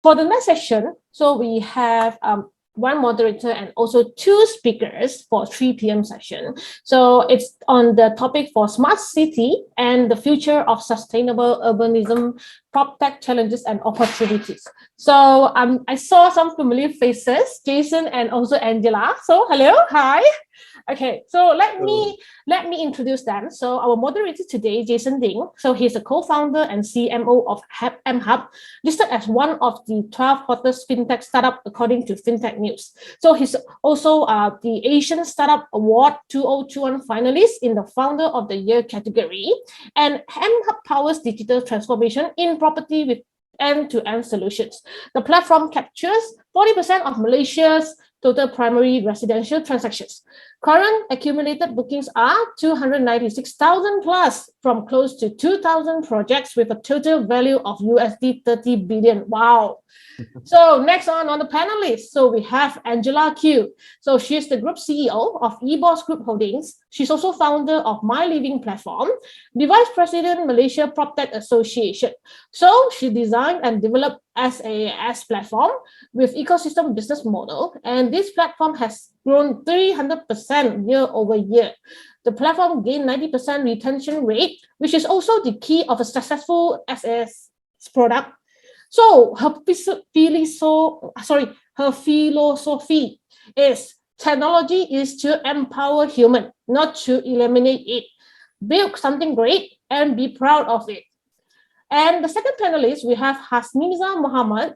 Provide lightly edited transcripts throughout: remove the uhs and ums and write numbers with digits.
For the next session, so we have one moderator and also two speakers for 3 p.m. session. So it's on the topic for smart city and the future of sustainable urbanism, PropTech challenges and opportunities. So I saw some familiar faces, Jason and also Angela. So hello, hi. Okay, so let me introduce them. So our moderator today, Jason Ding. So he's a co-founder and CMO of mHub, listed as one of the 12 hottest fintech startup according to FinTech News. So he's also the Asian Startup Award 2021 finalist in the Founder of the Year category. And mHub powers digital transformation in property with end-to-end solutions. The platform captures 40% of Malaysia's total primary residential transactions. Current accumulated bookings are 296,000 plus from close to 2,000 projects with a total value of USD 30 billion. Wow. So next on the panelists, so we have Angela Q. So she's the group CEO of eBoss Group Holdings. She's also founder of My Living platform, the vice president Malaysian Proptech Association. So she designed and developed SaaS platform with ecosystem business model, and this platform has grown 300% year over year. The platform gained 90% retention rate, which is also the key of a successful SaaS product. So her philosophy is technology is to empower human, not to eliminate it. Build something great and be proud of it. And the second panelist, we have Hasniza Muhammad.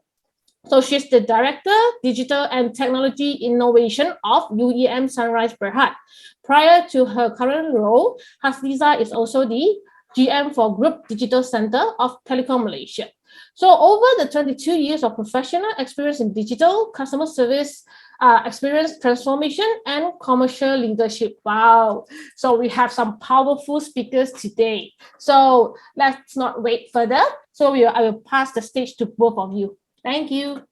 So she's the Director, Digital and Technology Innovation of UEM Sunrise Berhad. Prior to her current role, Hasniza is also the GM for Group Digital Center of Telecom Malaysia. So over the 22 years of professional experience in digital, customer service, experience transformation, and commercial leadership. Wow. So we have some powerful speakers today. So let's not wait further. So I will pass the stage to both of you. Thank you.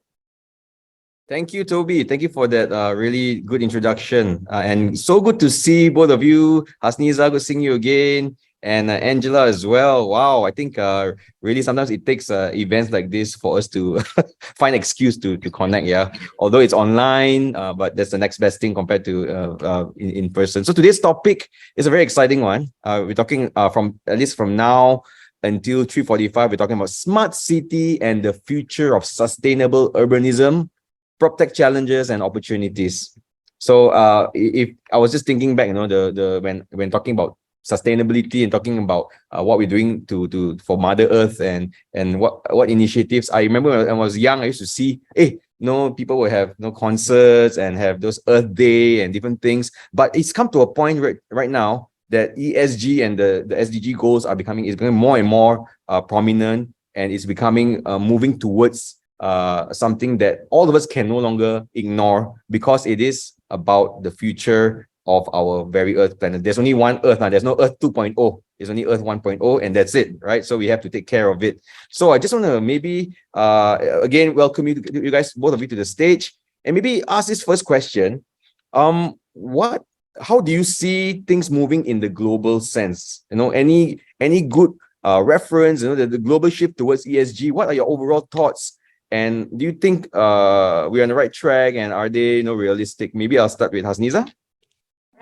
Thank you, Toby. Thank you for that really good introduction. And so good to see both of you. Hasniza, good seeing you again. And Angela as well. Wow, I think really sometimes it takes events like this for us to find excuse to connect. Yeah, although it's online, but that's the next best thing compared to in person. So today's topic is a very exciting one. We're talking from at least from now until 3:45. We're talking about smart city and the future of sustainable urbanism, PropTech challenges and opportunities. So if I was just thinking back, you know, when talking about sustainability and talking about what we're doing for Mother Earth and what initiatives. I remember when I was young, I used to see, people will have concerts and have those Earth Day and different things. But it's come to a point right now that ESG and the SDG goals are becoming more and more prominent, and it's becoming moving towards something that all of us can no longer ignore, because it is about the future of our very Earth planet. There's only one Earth now. There's no Earth 2.0. There's only Earth 1.0, and that's it, right? So we have to take care of it. So I just want to maybe again welcome you guys, both of you, to the stage, and maybe ask this first question. How do you see things moving in the global sense? You know, any good reference? You know, the global shift towards ESG. What are your overall thoughts? And do you think we're on the right track? And are they realistic? Maybe I'll start with Hasniza.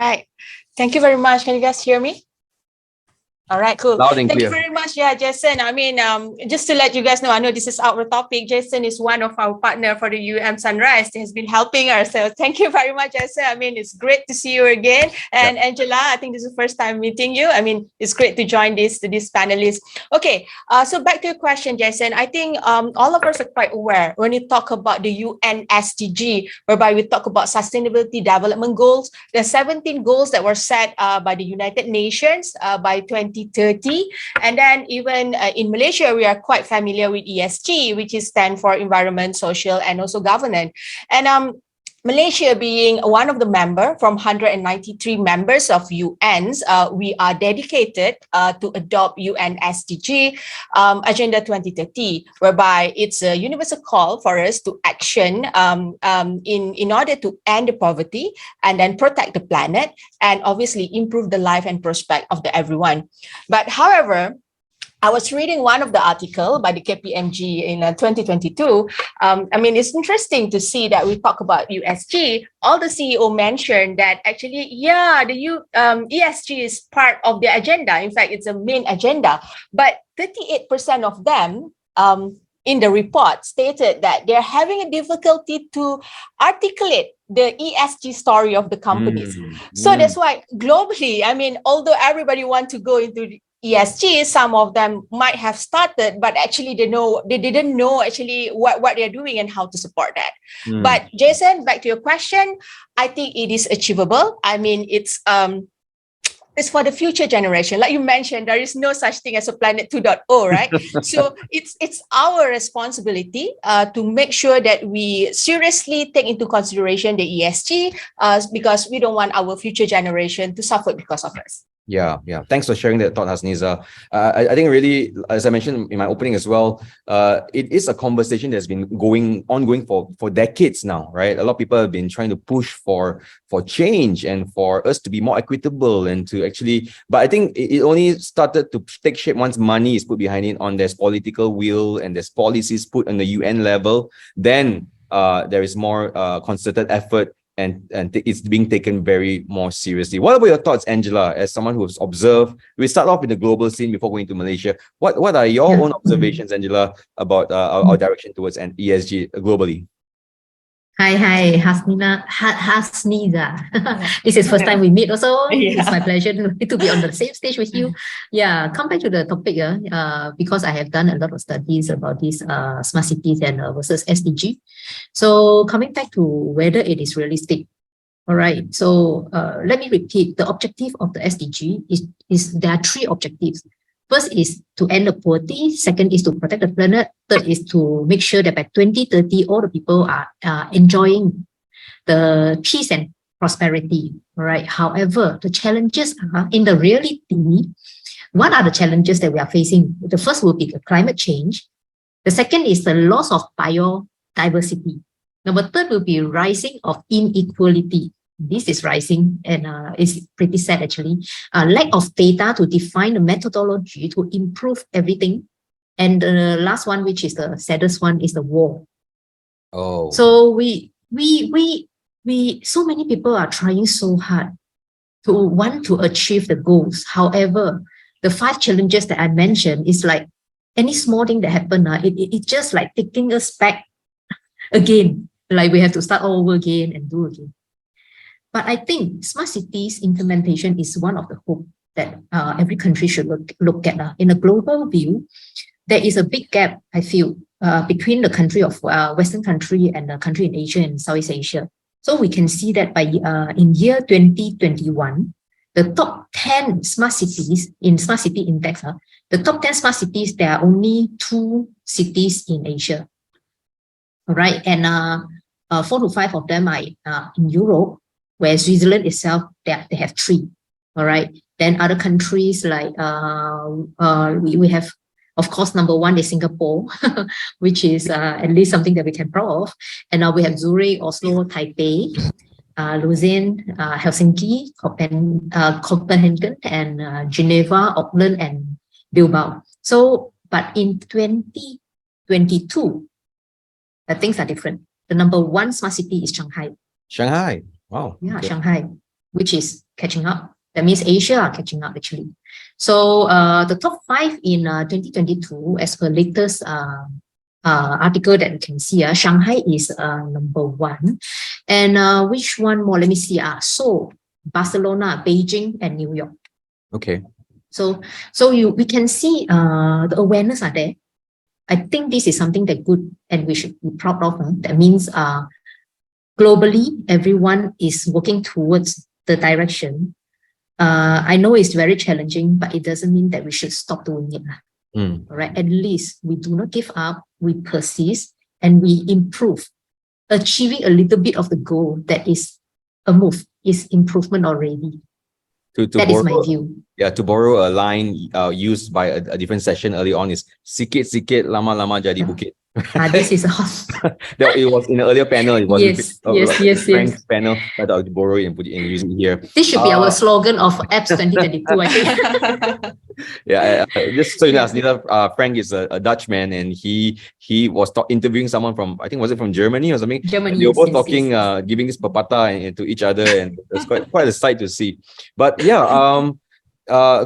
Right. Thank you very much. Can you guys hear me? All right, cool. Loud and Thank clear. you very much. Yeah, Jason. I mean, just to let you guys know, I know this is our topic. Jason is one of our partner for the UM Sunrise. He has been helping us. So thank you very much, Jason. I mean, it's great to see you again. And yeah. Angela, I think this is the first time meeting you. I mean, it's great to join this panelists. Okay, so back to your question, Jason. I think all of us are quite aware when you talk about the UN SDG, whereby we talk about sustainability development goals. There are 17 goals that were set by the United Nations by 2030. And then even in Malaysia, we are quite familiar with ESG, which is stand for environment, social, and also governance. And Malaysia being one of the member from 193 members of UNs, we are dedicated to adopt UN SDG Agenda 2030, whereby it's a universal call for us to action in order to end the poverty and then protect the planet and obviously improve the life and prospect of everyone. But however, I was reading one of the article by the KPMG in 2022. I mean, it's interesting to see that we talk about USG. All the CEO mentioned that actually, yeah, the ESG is part of the agenda. In fact, it's a main agenda. But 38% of them in the report stated that they're having a difficulty to articulate the ESG story of the companies. So that's why globally, I mean, although everybody wants to go into ESG, some of them might have started, but actually they didn't know actually what they're doing and how to support that. But Jason, back to your question, I think it is achievable. I mean, it's for the future generation. Like you mentioned, there is no such thing as a planet 2.0, right? So it's our responsibility to make sure that we seriously take into consideration the ESG because we don't want our future generation to suffer because of us. Yeah. Thanks for sharing that thought, Hasniza. I think really, as I mentioned in my opening as well, it is a conversation that's been ongoing for decades now, right? A lot of people have been trying to push for change and for us to be more equitable and to actually, but I think it only started to take shape once money is put behind it, on there's political will and there's policies put on the UN level. Then there is more concerted effort, and it's being taken very more seriously. What about your thoughts, Angela, as someone who's observed? We start off in the global scene before going to Malaysia. What are your own observations, Angela, about our direction towards an ESG globally? Hi, Hasniza. This is first time we meet also. Yeah. It's my pleasure to be on the same stage with you. Yeah, come back to the topic, because I have done a lot of studies about these smart cities and versus SDG. So coming back to whether it is realistic. All right, so let me repeat. The objective of the SDG is there are three objectives. First is to end the poverty. Second is to protect the planet. Third is to make sure that by 2030, all the people are enjoying the peace and prosperity. All right. However, the challenges are in the reality. What are the challenges that we are facing? The first will be the climate change. The second is the loss of biodiversity. Number third will be rising of inequality. This is rising and it's pretty sad actually. Lack of data to define the methodology to improve everything. And the last one, which is the saddest one, is the war. Oh. So so many people are trying so hard to want to achieve the goals. However, the 5 challenges that I mentioned is like any small thing that happened, it's just like taking us back again. Like we have to start all over again and do again. But I think smart cities implementation is one of the hope that every country should look at. In a global view, there is a big gap, I feel, between the country of Western country and the country in Asia and Southeast Asia. So we can see that by in year 2021, the top 10 smart cities in Smart City Index, the top 10 smart cities, there are only 2 cities in Asia. All right, and 4 to 5 of them are in Europe, where Switzerland itself, they have 3, all right? Then other countries like, we have, of course, number 1 is Singapore, which is at least something that we can proud of. And now we have Zurich, Oslo, Taipei, Lausanne, Helsinki, Copenhagen, and Geneva, Auckland, and Bilbao. So, but in 2022, things are different. The number 1 smart city is Shanghai. Shanghai. Wow. Yeah, okay. Shanghai, which is catching up. That means Asia are catching up actually. So the top 5 in 2022, as per latest article that you can see, Shanghai is number 1. And which one more? Let me see. Seoul, Barcelona, Beijing, and New York. Okay. So we can see the awareness are there. I think this is something that good and we should be proud of. That means globally, everyone is working towards the direction. I know it's very challenging, but it doesn't mean that we should stop doing it. All right. At least we do not give up, we persist, and we improve. Achieving a little bit of the goal that is a move, is improvement already. That is my view. Yeah, to borrow a line used by a different session early on is sikit-sikit lama-lama jadi bukit. This is a hot. It was in the earlier panel. It was Yes. Frank's panel, but I'll borrow it and put it in using it here. This should be our slogan of APPS2022, I think. Yeah, just so you know, Hasnita, Frank is a Dutchman, and he was interviewing someone from, I think, was it from Germany or something? Germany. They were both yes, talking, yes. giving this papata to each other, and it's quite a sight to see. But yeah,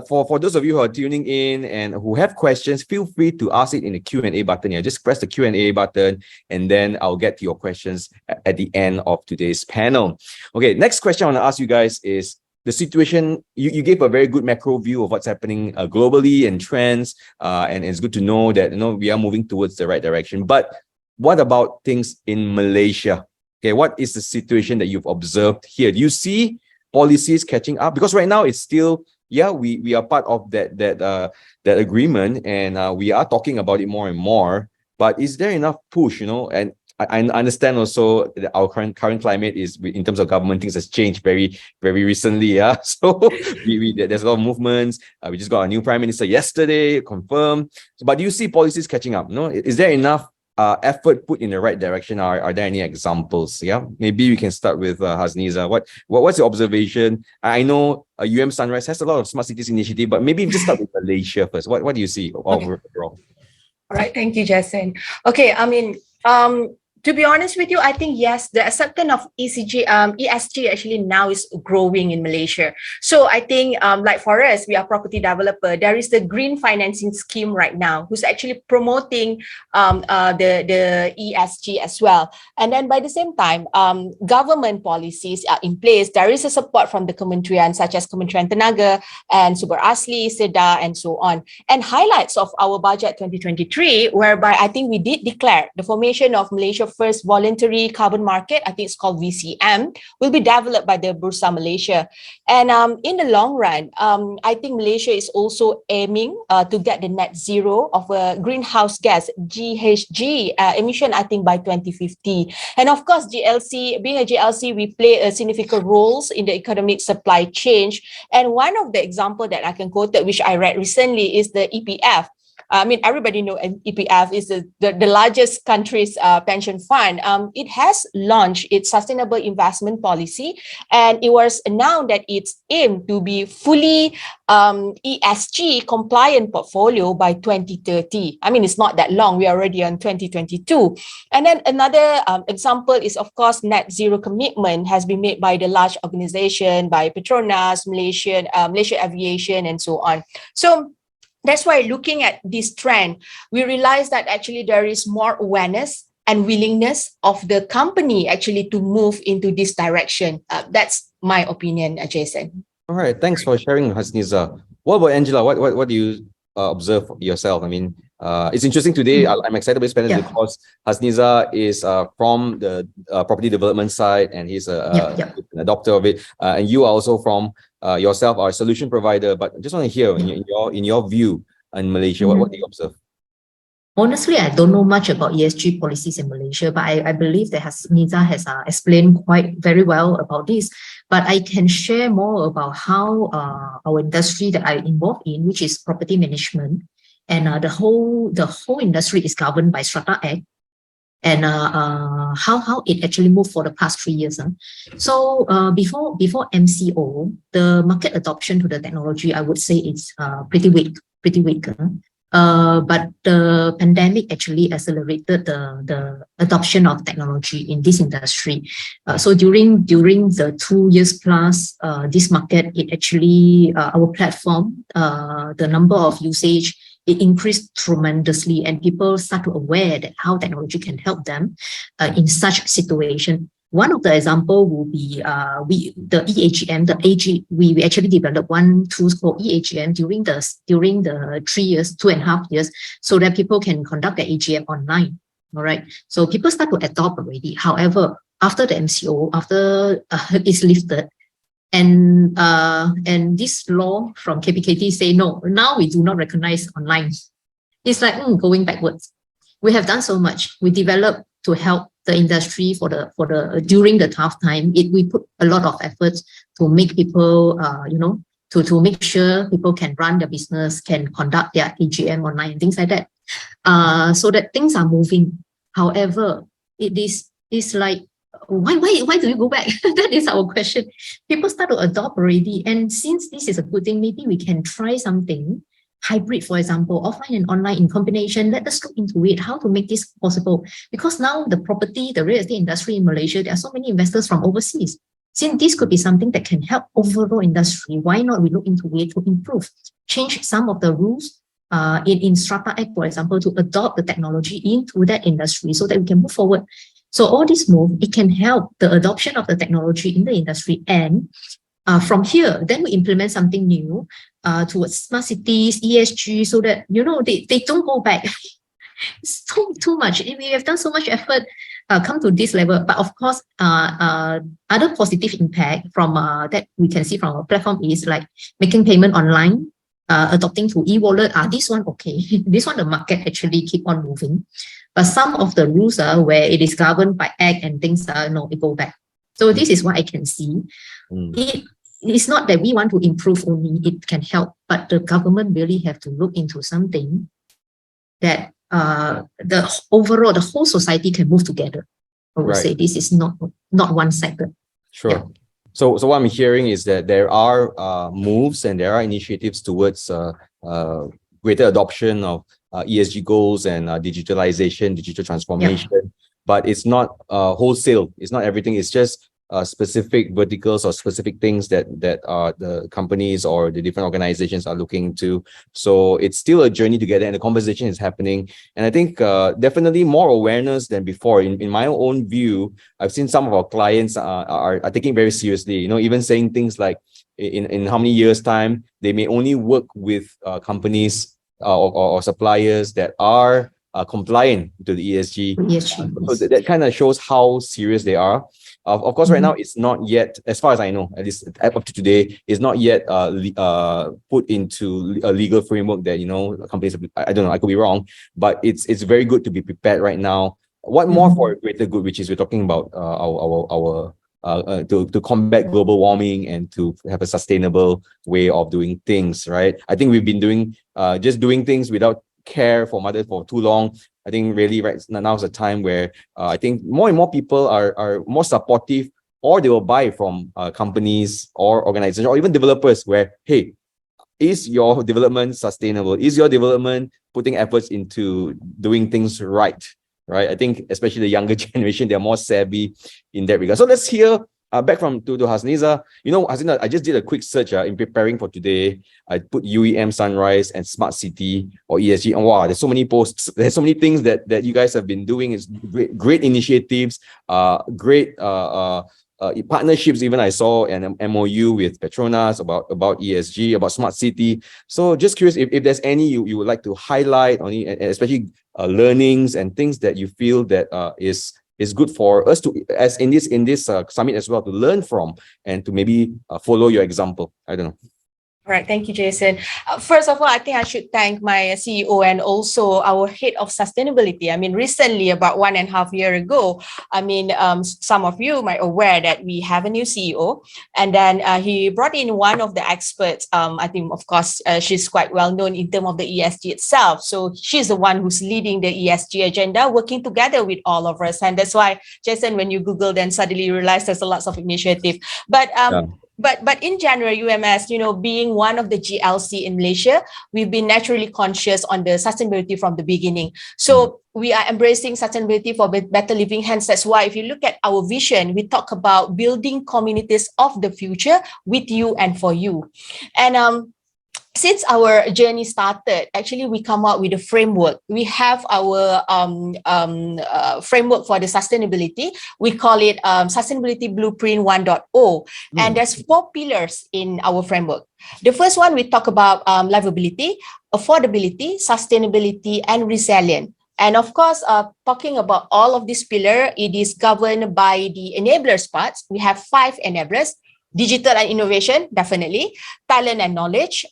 for those of you who are tuning in and who have questions, feel free to ask it in the Q&A button here. Just press the Q&A button, and then I'll get to your questions at the end of today's panel. Okay, next question I want to ask you guys is the situation. You gave a very good macro view of what's happening globally and trends, and it's good to know that we are moving towards the right direction. But what about things in Malaysia? Okay, what is the situation that you've observed here? Do you see policies catching up? Because right now it's still, yeah, we are part of that agreement, and we are talking about it more and more. But is there enough push? And I understand also that our current climate is, in terms of government, things has changed very, very recently. Yeah, so there's a lot of movements. We just got a new prime minister yesterday, confirmed. But do you see policies catching up? No, is there enough effort put in the right direction? Are there any examples? Yeah, maybe we can start with Hasniza. What's your observation? I know Sunrise has a lot of smart cities initiative, but maybe just start with Malaysia first. What do you see overall? All right, thank you, Jason. Okay, I mean, to be honest with you, I think, yes, the acceptance of ESG actually now is growing in Malaysia. So I think, like for us, we are property developer, there is the green financing scheme right now who's actually promoting the ESG as well. And then by the same time, government policies are in place. There is a support from the Kementerian, such as Kementerian Tenaga and Sumber Asli, SEDA, and so on. And highlights of our budget 2023, whereby I think we did declare the formation of Malaysia first voluntary carbon market, I think it's called VCM, will be developed by the Bursa Malaysia. And in the long run, I think Malaysia is also aiming to get the net zero of a greenhouse gas, GHG emission, I think by 2050. And of course, GLC, being a GLC, we play a significant roles in the economic supply chain. And one of the example that I can quote, which I read recently, is the EPF. I mean, everybody know EPF is the largest country's pension fund. It has launched its sustainable investment policy, and it was announced that it's aimed to be fully ESG compliant portfolio by 2030. I mean, it's not that long. We're already on 2022. And then another example is, of course, net zero commitment has been made by the large organization, by Petronas, Malaysia Aviation, and so on. So that's why, looking at this trend, we realize that actually there is more awareness and willingness of the company actually to move into this direction. That's my opinion, Jason. All right, thanks for sharing, Hasniza. What about Angela? What do you observe yourself? I mean, it's interesting today. I'm excited about this panel because Hasniza is from the property development side, and he's an adopter of it. And you are also from yourself, our solution provider. But I just want to hear in your view in Malaysia, what do you observe? Honestly, I don't know much about ESG policies in Malaysia, but I believe that Hasniza has explained very well about this. But I can share more about how our industry that I'm involved in, which is property management, and the whole industry is governed by Strata Act, and how it actually moved for the past 3 years. So before MCO, the market adoption to the technology, I would say it's pretty weak. But the pandemic actually accelerated the adoption of technology in this industry. So during the 2 years plus, this market, it actually, our platform, the number of usage, it increased tremendously, and people start to aware that how technology can help them in such situation. One of the example will be the EAGM, the AG. We actually developed one tool called EAGM during the 2.5 years, so that people can conduct the AGM online. All right, so people start to adopt already. However, after the MCO, after it's lifted, and this law from KPKT say no, now we do not recognize online. It's like going backwards. We have done so much. We developed to help the industry during the tough time. We put a lot of efforts to make people, to make sure people can run their business, can conduct their AGM online and things like that. so that things are moving. However, it's like, why do you go back? That is our question. People start to adopt already. And since this is a good thing, maybe we can try something hybrid, for example, offline and online in combination. Let us look into it, how to make this possible. Because now the real estate industry in Malaysia, there are so many investors from overseas. Since this could be something that can help overall industry, why not we look into it to improve, change some of the rules in Strata Act, for example, to adopt the technology into that industry so that we can move forward. So all this move, it can help the adoption of the technology in the industry. And from here, then we implement something new towards smart cities, ESG, so that, they don't go back. It's too much. We have done so much effort come to this level. But of course, other positive impact from that we can see from our platform is like making payment online, adopting to e-wallet. This one, okay. This one, the market actually keep on moving. But some of the rules where it is governed by act and things, no, it go back. So this is what I can see. It's not that we want to improve only, it can help, but the government really have to look into something that the whole society can move together. I would say this is not one-sided. Sure. Yeah. So what I'm hearing is that there are moves and there are initiatives towards greater adoption of ESG goals and digitalization, digital transformation, but it's not wholesale. It's not everything. It's just specific verticals or specific things that the companies or the different organizations are looking to. So it's still a journey together, and the conversation is happening. And I think definitely more awareness than before. In my own view, I've seen some of our clients are taking very seriously. Even saying things like, in how many years' time they may only work with companies or suppliers that are compliant to the ESG. So that kind of shows how serious they are. Of course, right now it's not yet, as far as I know, at least up to today, is not yet put into a legal framework that companies. I don't know, I could be wrong, but it's very good to be prepared right now. What more for a greater good, which is we're talking about our to combat global warming and to have a sustainable way of doing things, right? I think we've been doing doing things without care for mothers for too long. I think really right now is a time where I think more and more people are more supportive, or they will buy from companies or organizations or even developers where, hey, is your development sustainable? Is your development putting efforts into doing things right? Right. I think especially the younger generation, they're more savvy in that regard. So let's hear back to Hasniza. Hasniza, I just did a quick search in preparing for today. I put UEM Sunrise and Smart City or ESG. And wow, there's so many posts. There's so many things that you guys have been doing. It's great initiatives, great partnerships. Even I saw an MOU with Petronas about ESG, about Smart City. So just curious if there's any you would like to highlight, especially learnings and things that you feel that is good for us to, as in this summit as well, to learn from and to maybe follow your example. I don't know. All right, thank you, Jason. First of all, I think I should thank my CEO and also our head of sustainability. I mean, recently, about 1.5 years ago, some of you might aware that we have a new CEO, and then he brought in one of the experts. I think, of course, she's quite well known in terms of the ESG itself. So she's the one who's leading the ESG agenda, working together with all of us. And that's why, Jason, when you Google, then suddenly you realize there's a lots of initiative. But in general, UMS, being one of the GLC in Malaysia, we've been naturally conscious on the sustainability from the beginning. So we are embracing sustainability for better living. Hence, that's why if you look at our vision, we talk about building communities of the future with you and for you. And since our journey started, actually, we come out with a framework. We have our framework for the sustainability. We call it Sustainability Blueprint 1.0. And there's 4 pillars in our framework. The first one, we talk about livability, affordability, sustainability, and resilience. And of course, talking about all of these pillars, it is governed by the enablers parts. We have 5 enablers. Digital and innovation, definitely. Talent and knowledge,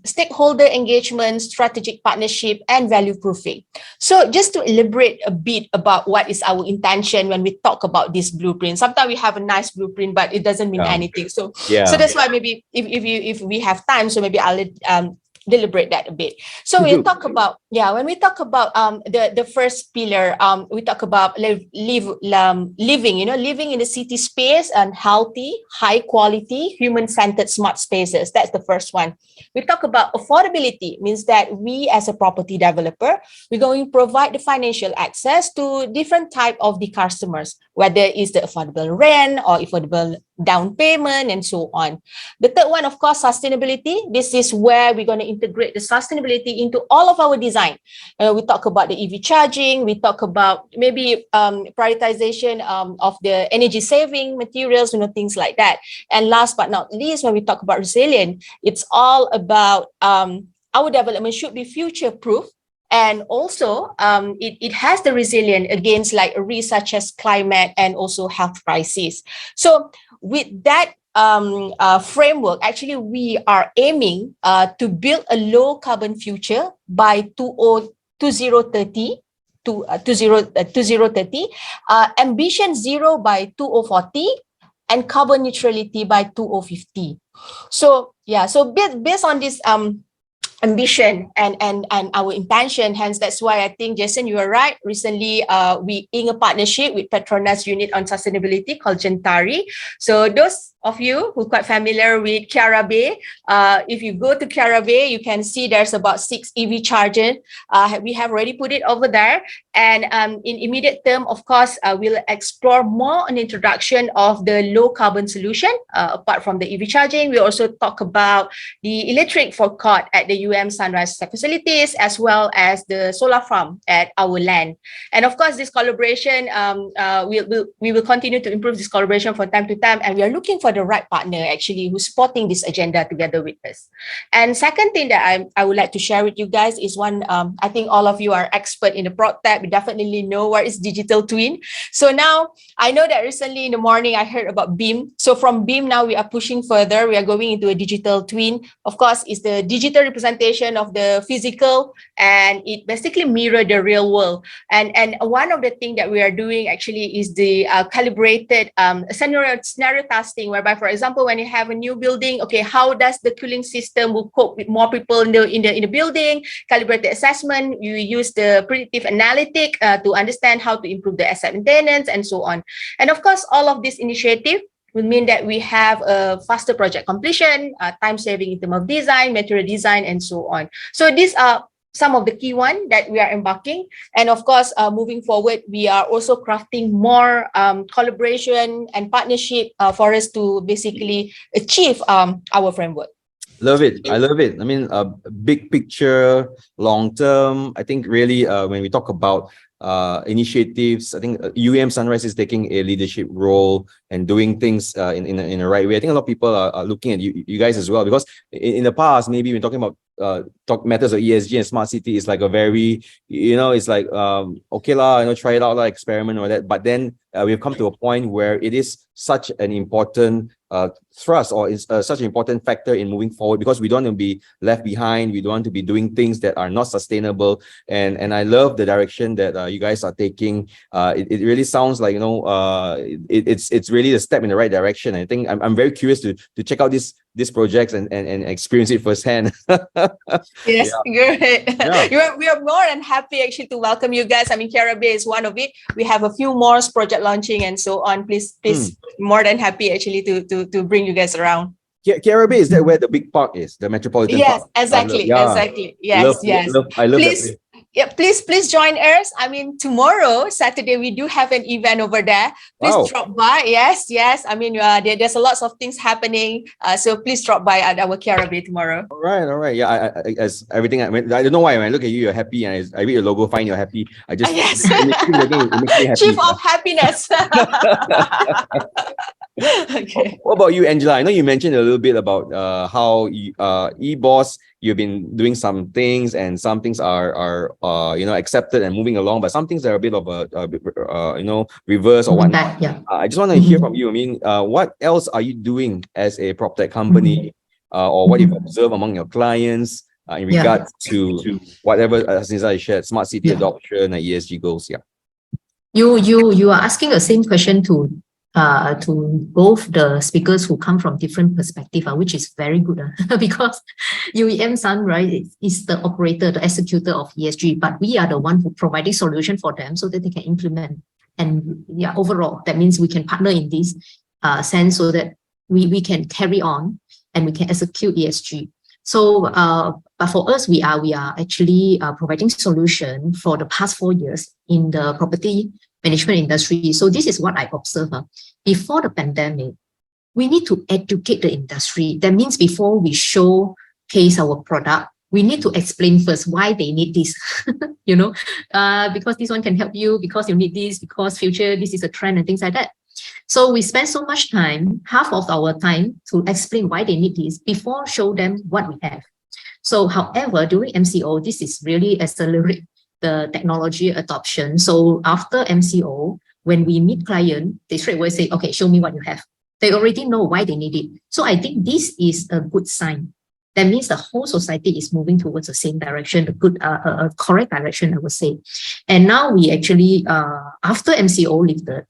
stakeholder engagement, strategic partnership, and value proofing. So just to elaborate a bit about what is our intention when we talk about this blueprint. Sometimes we have a nice blueprint, but it doesn't mean anything. So that's why maybe if we have time, so maybe I'll deliberate that a bit. So when we talk about the first pillar, we talk about living, living in the city space and healthy, high quality, human-centered smart spaces. That's the first one. We talk about affordability, means that we as a property developer, we're going to provide the financial access to different type of the customers, whether it's the affordable rent or affordable down payment and so on. The third one, of course, sustainability. This is where we're going to integrate the sustainability into all of our design. We talk about the EV charging. We talk about maybe prioritization of the energy saving materials, things like that. And last but not least, when we talk about resilient, it's all about our development should be future proof. And also, it has the resilience against like a risk such as climate and also health crisis. So with that framework, actually, we are aiming to build a low carbon future by 2030. 2030, ambition zero by 2040, and carbon neutrality by 2050. So yeah, so based on this ambition and our intention, hence that's why I think, Jason, you are right. Recently, we in a partnership with Petronas unit on sustainability called Gentari. So those of you who are quite familiar with Kiara Bay, if you go to Kiara Bay, you can see there's about 6 EV chargers. We have already put it over there. And in immediate term, of course, we'll explore more on introduction of the low carbon solution. Apart from the EV charging, we also talk about the electric forecourt at the Sunrise facilities, as well as the solar farm at our land. And of course, this collaboration, we will continue to improve this collaboration from time to time. And we are looking for the right partner actually who's supporting this agenda together with us. And second thing that I would like to share with you guys is one, I think all of you are expert in the PropTech. We definitely know what is digital twin. So now I know that recently in the morning I heard about BIM. So from BIM now we are pushing further. We are going into a digital twin. Of course, it's the digital representation of the physical, and it basically mirror the real world. And one of the things that we are doing actually is the calibrated scenario testing, whereby, for example, when you have a new building, okay, how does the cooling system will cope with more people in the building? Calibrated assessment, you use the predictive analytic to understand how to improve the asset maintenance and so on. And of course, all of this initiative will mean that we have a faster project completion, time saving in terms of design, material design, and so on. So these are some of the key ones that we are embarking. And of course, moving forward, we are also crafting more collaboration and partnership for us to basically achieve our framework. Love it. I love it. I mean, big picture, long term. I think really when we talk about initiatives, I think Sunrise is taking a leadership role and doing things in the right way. I think a lot of people are looking at you guys as well, because in the past, maybe we're talking about matters of ESG and smart city is like a very, it's like okay lah, try it out, like experiment or that. But then we've come to a point where it is such an important thrust, or is such an important factor in moving forward, because we don't want to be left behind. We don't want to be doing things that are not sustainable. And I love the direction that you guys are taking. It really sounds like it's really a step in the right direction. I think I'm very curious to check out these projects and experience it firsthand. Yes, yeah. great. Yeah. We are more than happy actually to welcome you guys. I mean, Kiara Bay is one of it. We have a few more project launching and so on. Please, more than happy actually to bring you guys around. Kiara Bay, is that where the big park is, the Metropolitan Park? Yes, exactly. Yes, I love please, that. Yeah, please join us. I mean, tomorrow, Saturday, we do have an event over there. Please drop by. Yes. I mean, there's a lots of things happening. So please drop by at our Kiara Bay tomorrow. All right. Yeah, as everything, I don't know why when I look at you, you're happy, and I read your logo, fine, you're happy. I just it makes me happy. Chief of happiness. Okay. What about you, Angela? I know you mentioned a little bit about how eBoss, you've been doing some things, and some things are accepted and moving along, but some things are a bit of a reverse or whatnot. Yeah. I just want to hear from you. I mean, what else are you doing as a PropTech company, or what you've observed among your clients in regards to whatever since I shared, smart city adoption and ESG goals? Yeah. You are asking the same question to to both the speakers who come from different perspectives, which is very good because UEM Sunrise is the operator, the executor of ESG, but we are the one who providing solution for them so that they can implement. And yeah, overall, that means we can partner in this sense so that we can carry on and we can execute ESG. So, but for us, we are actually providing solution for the past 4 years in the property management industry. So this is what I observe. Before the pandemic, we need to educate the industry. That means before we showcase our product, we need to explain first why they need this, you know, because this one can help you, because you need this, because future, this is a trend and things like that. So we spend so much time, half of our time, to explain why they need this before show them what we have. So however, during MCO, this is really accelerate the technology adoption. So after MCO, when we meet client, they straight away say, okay, show me what you have. They already know why they need it. So I think this is a good sign. That means the whole society is moving towards the same direction, the good, correct direction, I would say. And now we actually, after MCO lifted,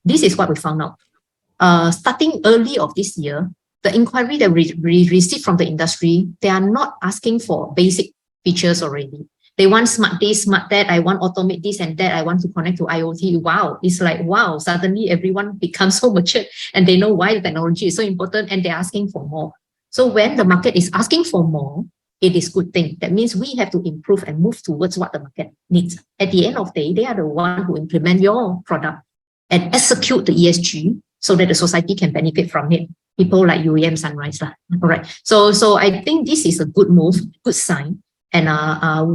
this is what we found out. Starting early of this year, the inquiry that we received from the industry, they are not asking for basic features already. They want smart this, smart that, I want automate this and that, I want to connect to IoT. Wow, it's like, wow, suddenly everyone becomes so mature and they know why the technology is so important and they're asking for more. So when the market is asking for more, it is a good thing. That means we have to improve and move towards what the market needs. At the end of the day, they are the one who implement your product and execute the ESG so that the society can benefit from it. People like UEM Sunrise. All right. So I think this is a good move, good sign, and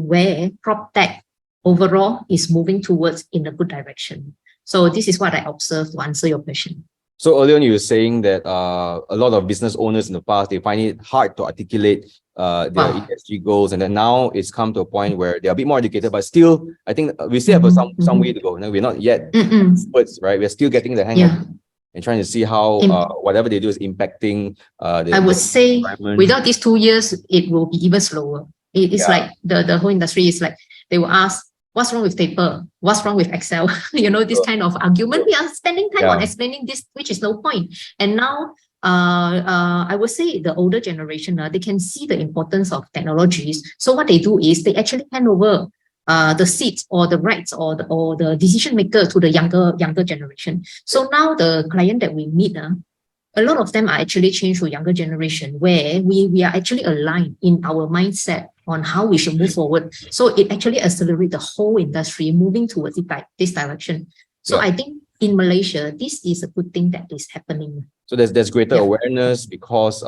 where PropTech overall is moving towards in a good direction. So this is what I observed to answer your question. So earlier on, you were saying that a lot of business owners in the past, they find it hard to articulate their ESG goals, and then now it's come to a point where they're a bit more educated, but still, I think we still have some way to go. No, we're not yet experts, right? We're still getting the hang of it and trying to see how whatever they do is impacting I would say without these 2 years, it will be even slower. It's like the whole industry is like, they will ask, what's wrong with paper? What's wrong with Excel? You know, this kind of argument. We are spending time on explaining this, which is no point. And now, I would say the older generation, they can see the importance of technologies. So what they do is they actually hand over the seats or the rights or the decision maker to the younger generation. So now the client that we meet, a lot of them are actually changed to younger generation, where we are actually aligned in our mindset on how we should move forward. So it actually accelerates the whole industry moving towards this direction. So I think in Malaysia, this is a good thing that is happening. So there's greater awareness because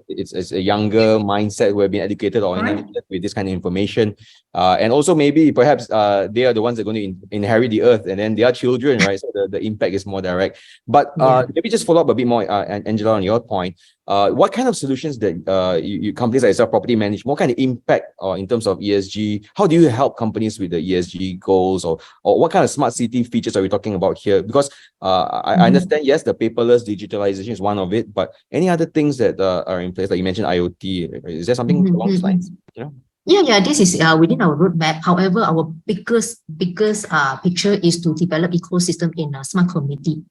it's a younger mindset who have been educated or inundated with this kind of information. And also maybe perhaps they are the ones that are going to inherit the earth, and then they are children, right? So the impact is more direct. But maybe just follow up a bit more, Angela, on your point. What kind of solutions that you companies like yourself, property management, what kind of impact in terms of ESG? How do you help companies with the ESG goals, or what kind of smart city features are we talking about here? Because I understand, yes, the paperless digitalization is one of it, but any other things that are in place, like you mentioned IoT, is there something along those lines? You know? Yeah, this is within our roadmap. However, our biggest picture is to develop ecosystem in a smart community.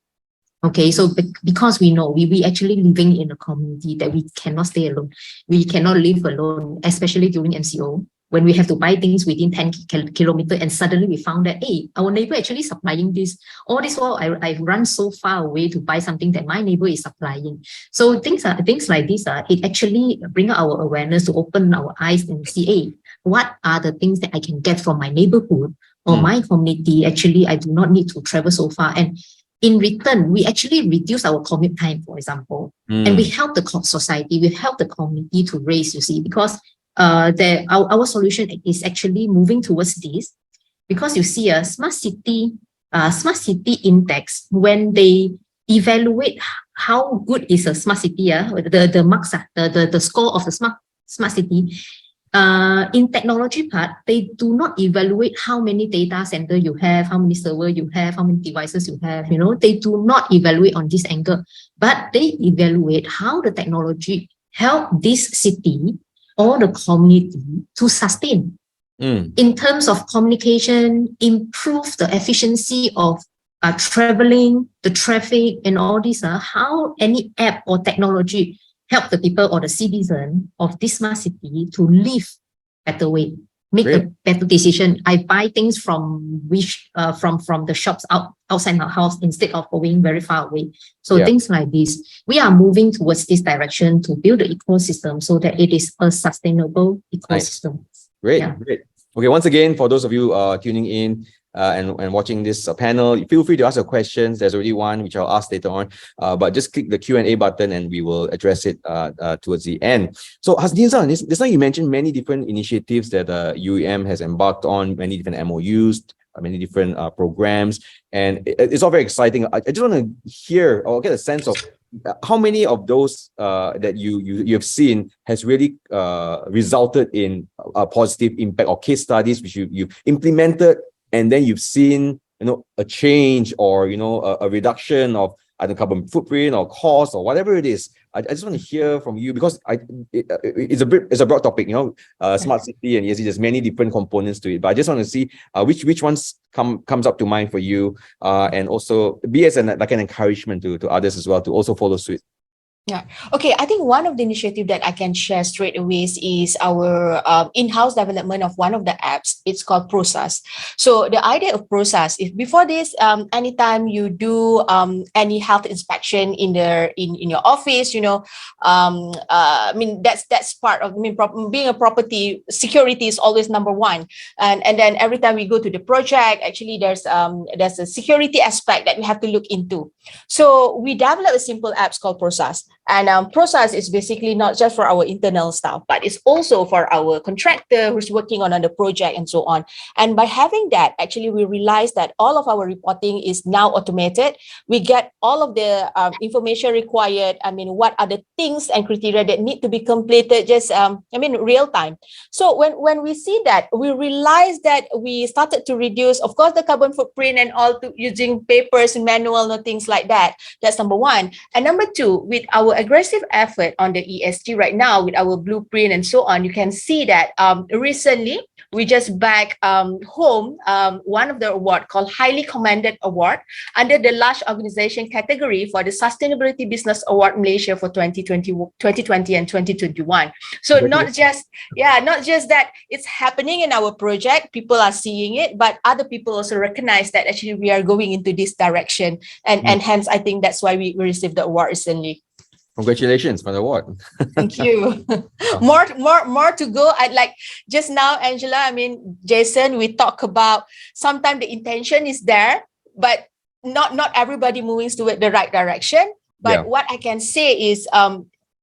Okay, so because we know we actually living in a community that we cannot stay alone. We cannot live alone, especially during MCO, when we have to buy things within 10 kilometers, and suddenly we found that, hey, our neighbor actually supplying this. All this while I run so far away to buy something that my neighbor is supplying. So things like this, it actually bring our awareness to open our eyes and see, hey, what are the things that I can get from my neighborhood or my community? Actually, I do not need to travel so far. And in return, we actually reduce our commute time, for example, and we help the society, we help the community to raise, you see, because our solution is actually moving towards this, because you see a smart city index, when they evaluate how good is a smart city, the marks, the score of the smart city, in technology part, they do not evaluate how many data center you have, how many server you have, how many devices you have, you know, they do not evaluate on this angle, but they evaluate how the technology help this city or the community to sustain in terms of communication, improve the efficiency of traveling, the traffic, and all this, how any app or technology help the people or the citizen of this smart city to live better way, make a better decision. I buy things from the shops outside my house instead of going very far away. So things like this, we are moving towards this direction to build the ecosystem so that it is a sustainable ecosystem. Great. Okay, once again, for those of you tuning in and watching this panel, feel free to ask your questions. There's already one which I'll ask later on, but just click the Q&A button and we will address it towards the end. So Hasniza, this time you mentioned many different initiatives that UEM has embarked on, many different MOUs, many different programs, and it's all very exciting. I just want to hear or get a sense of how many of those that you've seen has really resulted in a positive impact, or case studies which you've implemented and then you've seen a change or a reduction of either carbon footprint or cost or whatever it is. I just want to hear from you, because it's a broad topic, smart city and ESG. There's many different components to it, but I just want to see which ones comes up to mind for you, and also be as an encouragement to others as well to also follow suit. Yeah. Okay. I think one of the initiatives that I can share straight away is our in-house development of one of the apps. It's called Process. So the idea of Process is, before this, anytime you do any health inspection in your office, I mean that's part of being a property. Security is always number one, and then every time we go to the project, actually there's a security aspect that we have to look into. So we developed a simple app called Process. And Process is basically not just for our internal staff, but it's also for our contractor who's working on the project and so on. And by having that, actually, we realized that all of our reporting is now automated. We get all of the information required. I mean, what are the things and criteria that need to be completed just, real time. So when we see that, we realize that we started to reduce, of course, the carbon footprint and all, using papers and manual and things like that. That's number one. And number two, with our aggressive effort on the ESG right now, with our blueprint and so on, you can see that recently we just back home one of the award called Highly Commended Award under the large organization category for the Sustainability Business Award Malaysia for 2020 and 2021. So not just that it's happening in our project, people are seeing it, but other people also recognize that actually we are going into this direction, and hence I think that's why we received the award recently. Congratulations for the award. Thank you. More to go. I'd like, just now, Angela, Jason, we talk about sometimes the intention is there, but not everybody moving toward the right direction. But what I can say is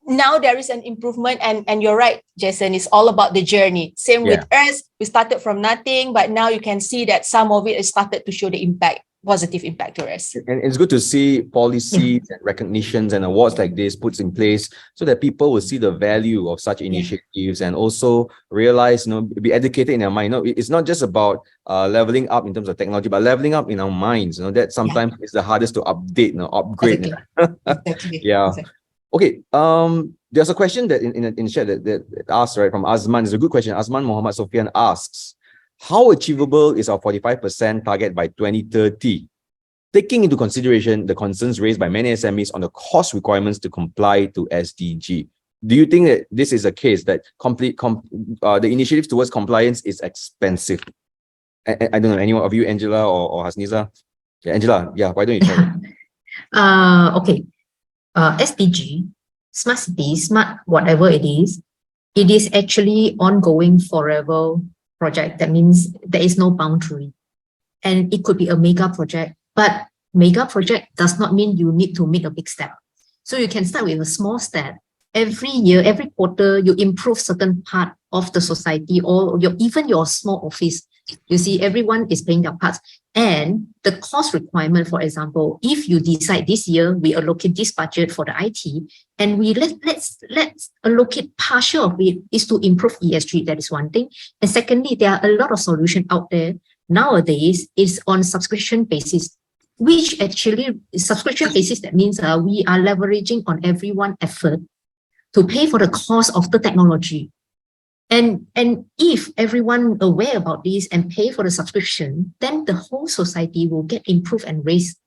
now there is an improvement, and you're right, Jason, it's all about the journey. Same with us. We started from nothing, but now you can see that some of it has started to show the impact. Positive impact to us. And it's good to see policies and recognitions and awards like this puts in place so that people will see the value of such initiatives and also realize, be educated in their mind. It's not just about leveling up in terms of technology, but leveling up in our minds. That sometimes is the hardest to update, upgrade. Exactly. Exactly. Okay. There's a question that in chat that asked, right, from Azman. It's a good question. Azman Muhammad Sofian asks, how achievable is our 45% target by 2030, taking into consideration the concerns raised by many SMEs on the cost requirements to comply to SDG? Do you think that this is a case that the initiatives towards compliance is expensive? I don't know, anyone of you, Angela or Hasniza? Yeah, Angela, why don't you try? Okay. SDG, smart city, smart whatever it is actually ongoing forever project. That means there is no boundary, and it could be a mega project, but mega project does not mean you need to make a big step. So you can start with a small step. Every year, every quarter, you improve certain part of the society, or even your small office. You see, everyone is playing their parts. And the cost requirement, for example, if you decide this year we allocate this budget for the IT, and we let's allocate partial of it is to improve ESG. That is one thing. And secondly, there are a lot of solutions out there nowadays is on subscription basis, which actually subscription basis. That means we are leveraging on everyone's effort to pay for the cost of the technology. And if everyone aware about this and pay for the subscription, then the whole society will get improved and raised,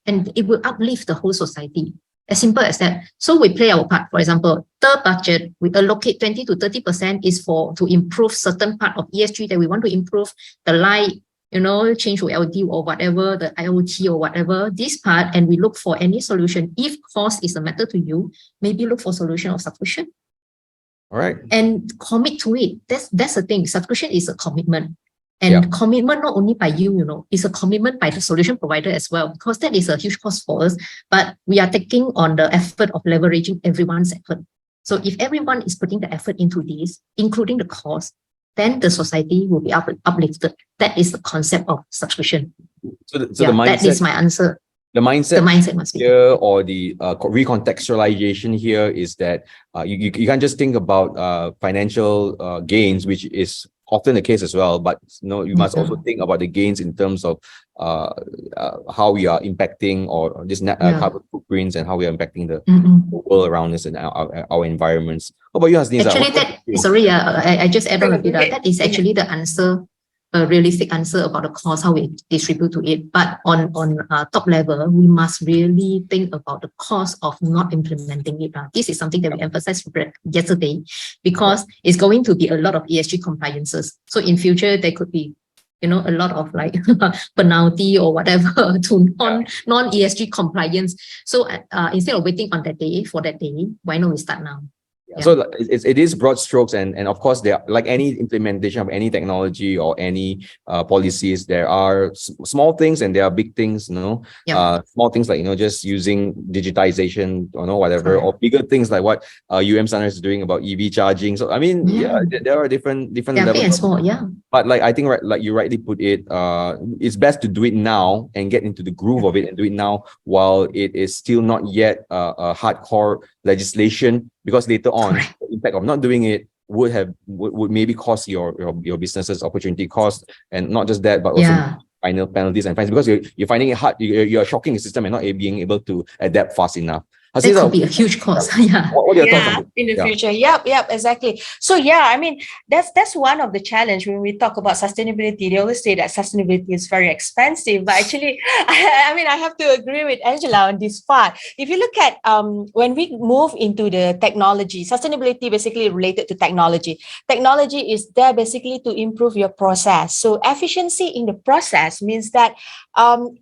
and it will uplift the whole society. As simple as that. So we play our part. For example, the budget, we allocate 20 to 30% is to improve certain part of ESG that we want to improve, the light, change to LED or whatever, the IoT or whatever, this part, and we look for any solution. If cost is a matter to you, maybe look for solution of subscription. All right. And commit to it. That's the thing. Subscription is a commitment. And commitment not only by you, it's a commitment by the solution provider as well, because that is a huge cost for us. But we are taking on the effort of leveraging everyone's effort. So if everyone is putting the effort into this, including the cost, then the society will be uplifted. That is the concept of subscription. So the mindset, that is my answer. The mindset must be here, or the recontextualization here, is that you can't just think about financial gains, which is often the case as well, but you must also think about the gains in terms of how we are impacting, or this carbon footprints, and how we are impacting the world around us and our environments. How about you, Hasniza? Actually, I just add on a bit. That is actually the answer. A realistic answer about the cost, how we distribute to it. But on top level, we must really think about the cost of not implementing it. This is something that we emphasized yesterday, because it's going to be a lot of ESG compliances. So in future, there could be, a lot of like penalty or whatever to non-ESG compliance. So instead of waiting on that day, why not we start now? Yeah. So it is broad strokes, and of course, there, like any implementation of any technology or any policies, there are small things and there are big things. Small things like just using digitization or whatever, or bigger things like what Sunrise is doing about EV charging. So I mean, there are different levels. Big and small, But like I think like you rightly put it, it's best to do it now and get into the groove of it and do it now while it is still not yet a hardcore legislation, because later on the impact of not doing it would maybe cost your businesses opportunity cost, and not just that, but also final penalties and fines, because you're finding it hard, you're shocking the system and not being able to adapt fast enough. That could be a huge cost. What are your thoughts on in the future? Yep, exactly. So I mean, that's one of the challenge when we talk about sustainability. They always say that sustainability is very expensive, but actually, I have to agree with Angela on this part. If you look at when we move into the technology, sustainability basically related to technology. Technology is there basically to improve your process. So efficiency in the process means that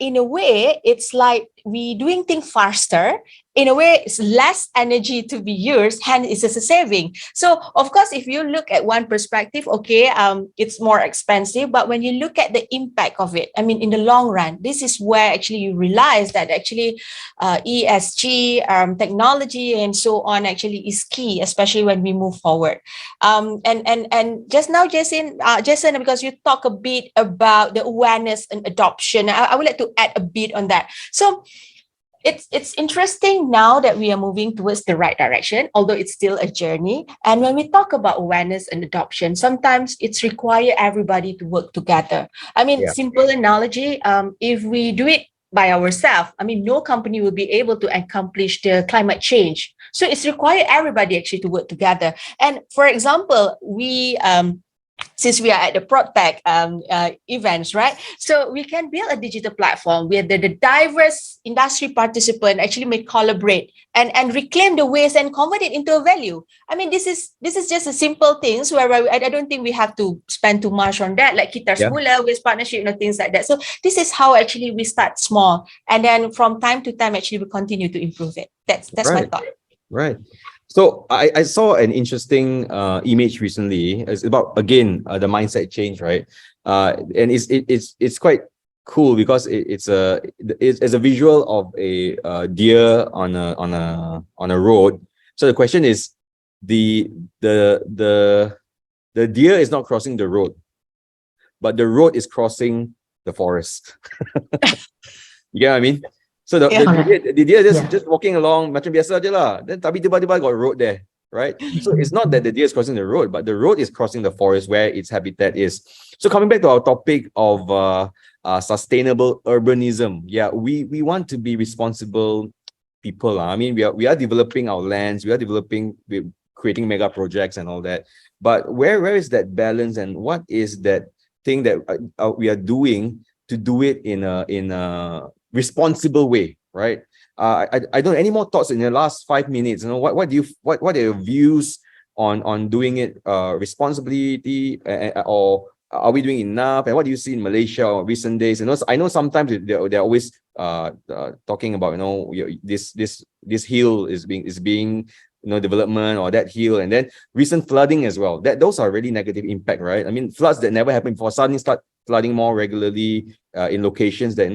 in a way, it's like we doing things faster. In a way, it's less energy to be used, hence it's just a saving. So, of course, if you look at one perspective, it's more expensive. But when you look at the impact of it, in the long run, this is where actually you realize that actually ESG, technology, and so on actually is key, especially when we move forward. And just now, Jason, because you talk a bit about the awareness and adoption, I would like to add a bit on that. So, it's interesting now that we are moving towards the right direction, although it's still a journey. And when we talk about awareness and adoption, sometimes it's require everybody to work together. Simple analogy, if we do it by ourselves, no company will be able to accomplish the climate change. So it's require everybody actually to work together. And for example, since we are at the Proptech events, right? So we can build a digital platform where the diverse industry participants actually may collaborate and reclaim the waste and convert it into a value. This is just a simple things where I don't think we have to spend too much on that, like kita semula, waste partnership, things like that. So this is how actually we start small, and then from time to time actually we continue to improve it. That's my thought. Right. So I saw an interesting image recently. It's about, again, the mindset change, right? And it's quite cool because it's a visual of a deer on a road. So the question is, the deer is not crossing the road, but the road is crossing the forest. You get what I mean? So the deer just walking along, macam biasa je lah. Then tiba-tiba got a road there, right? So it's not that the deer is crossing the road, but the road is crossing the forest where its habitat is. So coming back to our topic of sustainable urbanism, we want to be responsible people. We are developing our lands. We are developing creating mega projects and all that. But where is that balance, and what is that thing that we are doing to do it in a responsible way, right? I don't any more thoughts in the last 5 minutes. You know, what are your views on doing it responsibility, or are we doing enough? And what do you see in Malaysia or recent days? And also, I know sometimes they're always talking about, you know, this hill is being you know, development, or that hill, and then recent flooding as well. Those are really negative impact, right? I mean, floods that never happened before suddenly start flooding more regularly in locations that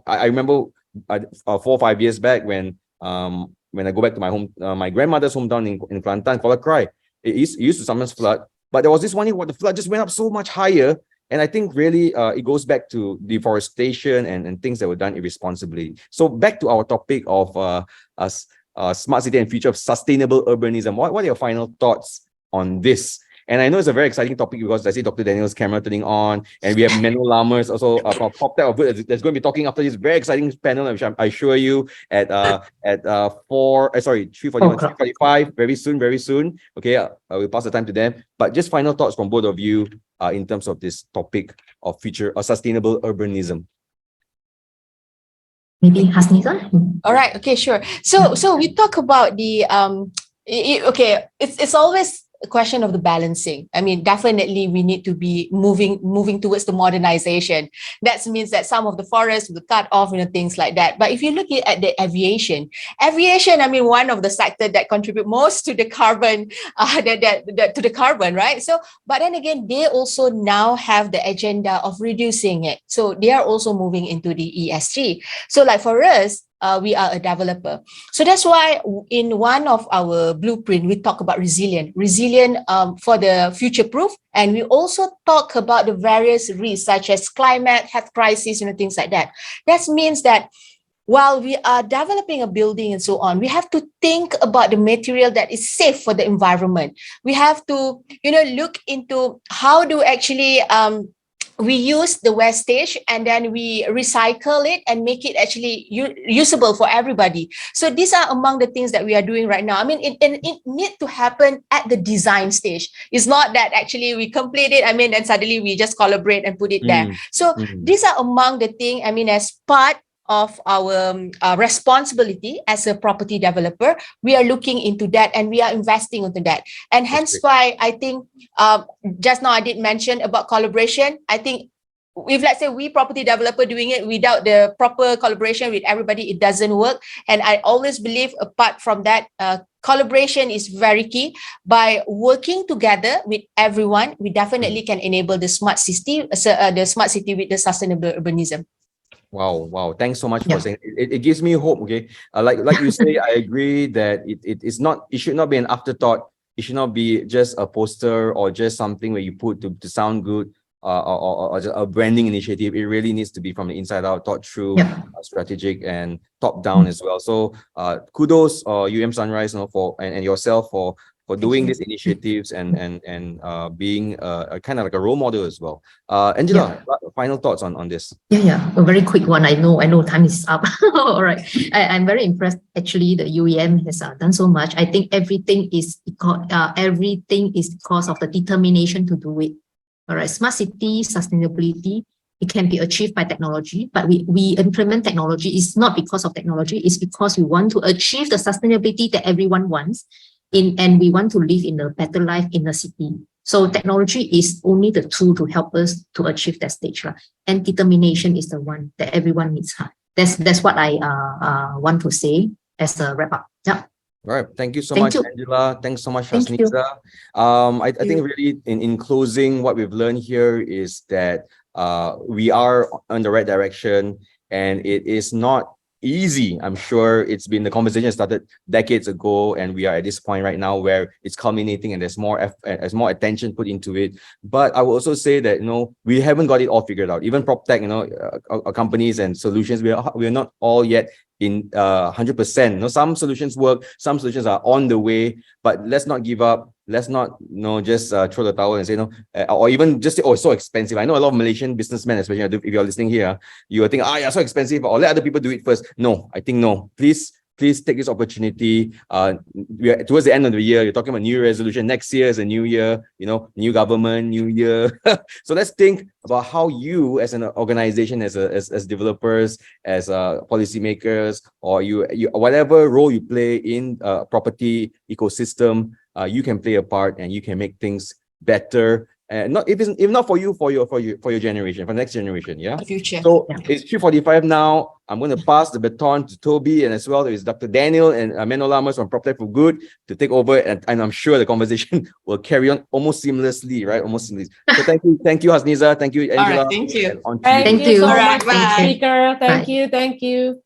I remember 4 or 5 years back when I go back to my grandmother's hometown in Kelantan, Kuala Krai, it used to sometimes flood, but there was this one year where the flood just went up so much higher. And I think really it goes back to deforestation and things that were done irresponsibly. So back to our topic of smart city and future of sustainable urbanism. What are your final thoughts on this? And I know it's a very exciting topic because I see Dr. Daniel's camera turning on, and we have Manuel Lammers also from Proptech that's going to be talking after this very exciting panel, which I assure you at 3:45 very soon. Okay, I will pass the time to them. But just final thoughts from both of you in terms of this topic of future or sustainable urbanism. Maybe Hasniza? All right. Okay, sure. So we talk about the it's always a question of the balancing. I mean, definitely we need to be moving towards the modernization. That means that some of the forests will cut off, you know, things like that. But if you look at the aviation, I mean, one of the sectors that contribute most to the carbon, to the carbon, right? So, but then again, they also now have the agenda of reducing it. So they are also moving into the ESG. So like for us, we are a developer. So that's why in one of our blueprint, we talk about resilient for the future proof. And we also talk about the various risks such as climate, health crisis, you know, things like that. That means that while we are developing a building and so on, we have to think about the material that is safe for the environment. We have to, you know, look into how do actually we use the wastage and then we recycle it and make it actually usable for everybody. So these are among the things that we are doing right now. I mean, it needs to happen at the design stage. It's not that actually we complete it, I mean, and suddenly we just collaborate and put it there. So these are among the things, I mean, as part of our responsibility as a property developer, we are looking into that and we are investing into that. And hence why I think just now I did mention about collaboration. I think if let's say we property developer doing it without the proper collaboration with everybody, it doesn't work. And I always believe apart from that, collaboration is very key. By working together with everyone, we definitely can enable the smart city with the sustainable urbanism. Wow. Thanks so much for saying it. It gives me hope. Okay. Like you say, I agree that it should not be an afterthought. It should not be just a poster or just something where you put to sound good or just a branding initiative. It really needs to be from the inside out, thought through, strategic and top down as well. So kudos Sunrise, you know, for and yourself for doing these initiatives and being a kind of like a role model as well. Angela, final thoughts on this? A very quick one. I know time is up. All right. I'm very impressed. Actually, the UEM has done so much. I think everything is because of the determination to do it. All right. Smart city sustainability, it can be achieved by technology, but we implement technology. It's not because of technology. It's because we want to achieve the sustainability that everyone wants. And we want to live in a better life in the city. So technology is only the tool to help us to achieve that stage. And determination is the one that everyone needs. That's what I want to say as a wrap up. Yeah. All right. Thank you so much, Angela. Thanks so much, Hasniza. I think really in closing, what we've learned here is that we are on the right direction, and it is not easy. I'm sure it's been the conversation started decades ago, and we are at this point right now where it's culminating and there's more attention put into it. But I will also say that, you know, we haven't got it all figured out. Even PropTech, you know, companies and solutions, we are not all yet in 100%. You know, some solutions work, some solutions are on the way, but let's not give up. Let's not, you know, just throw the towel and say no, or even just say, oh, it's so expensive. I know a lot of Malaysian businessmen, especially if you're listening here, you will think, yeah, so expensive, or let other people do it first. No, I think no. Please please take this opportunity. We are towards the end of the year. You're talking about new resolution. Next year is a new year, new government, new year. So let's think about how you as an organization, as developers, as policymakers, or you whatever role you play in property ecosystem, you can play a part and you can make things better. And not if not for you, for your generation, for the next generation. Yeah. The future. So it's 3:45 now. I'm going to pass the baton to Toby, and as well as Dr. Daniel and Menno Lamas from PropTech for Good to take over, and I'm sure the conversation will carry on almost seamlessly, right? Almost seamlessly. So thank you, Hasniza. Thank you, Angela. All right, thank you. And on to Thank you. you so All right, much, bye. speaker. Thank Bye. you. Thank you.